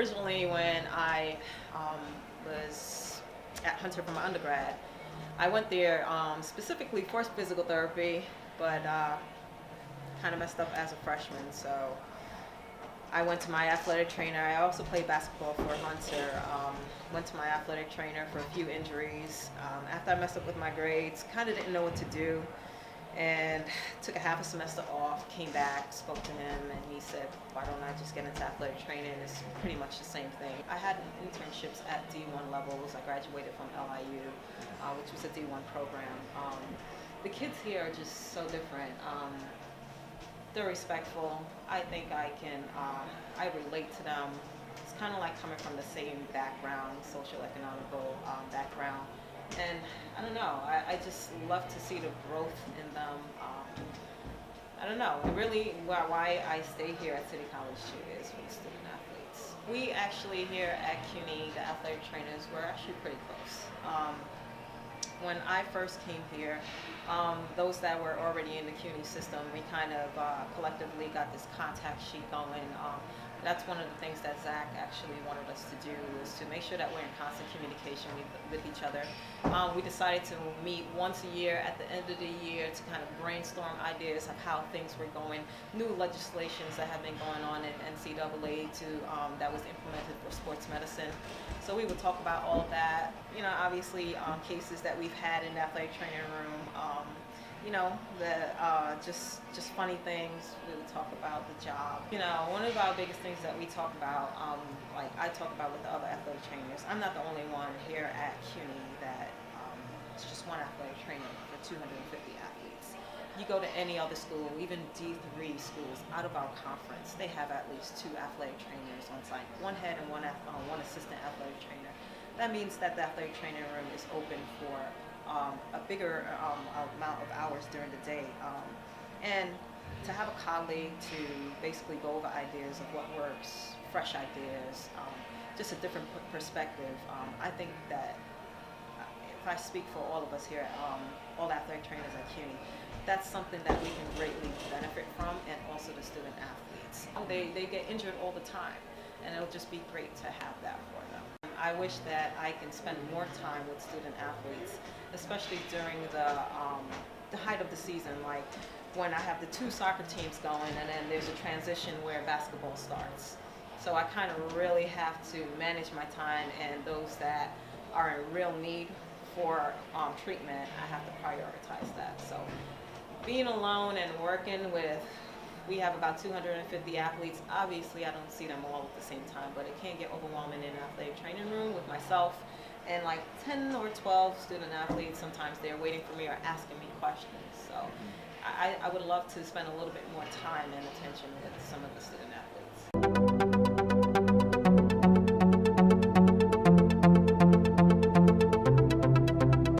Originally, when I was at Hunter for my undergrad, I went there specifically for physical therapy, but kind of messed up as a freshman. So I went to my athletic trainer. I also played basketball for Hunter. Went to my athletic trainer for a few injuries. After I messed up with my grades, kind of didn't know what to do, and took a half a semester off, came back, spoke to him, and he said, why don't I just get into athletic training? It's pretty much the same thing. I had internships at D1 levels. I graduated from LIU, which was a D1 program. The kids here are just so different. They're respectful. I think I relate to them. It's kind of like coming from the same background, social economical background. And I don't know, I just love to see the growth in them. I don't know, really why I stay here at City College too is for the student athletes. We actually here at CUNY, the athletic trainers, we're actually pretty close. When I first came here, those that were already in the CUNY system, we kind of collectively got this contact sheet going. That's one of the things that Zach actually wanted us to do, is to make sure that we're in constant communication with each other. We decided to meet once a year at the end of the year to kind of brainstorm ideas of how things were going, new legislations that have been going on in NCAA that was implemented for sports medicine. So we would talk about all of that. You know, obviously cases that we've had in the athletic training room. You know, just funny things. We would talk about the job. You know, one of our biggest things that we talk about, like I talk about with the other athletic trainers, I'm not the only one here at CUNY that it's just one athletic trainer for 250 athletes. You go to any other school, even D3 schools out of our conference, they have at least 2 athletic trainers on site, one head and one assistant athletic trainer. That means that the athletic training room is open for a bigger amount of hours during the day, and to have a colleague to basically go over ideas of what works, fresh ideas, just a different perspective. I think that if I speak for all of us here, all athletic trainers at CUNY, that's something that we can greatly benefit from, and also the student athletes. They get injured all the time, and it'll just be great to have that for them. I wish that I can spend more time with student athletes, especially during the height of the season, like when I have the 2 soccer teams going and then there's a transition where basketball starts. So I kind of really have to manage my time, and those that are in real need for treatment, I have to prioritize that. So being alone and working with, we have about 250 athletes. Obviously, I don't see them all at the same time, but it can get overwhelming in an athletic training room with myself and like 10 or 12 student athletes. Sometimes they're waiting for me or asking me questions. So I would love to spend a little bit more time and attention with some of the student athletes.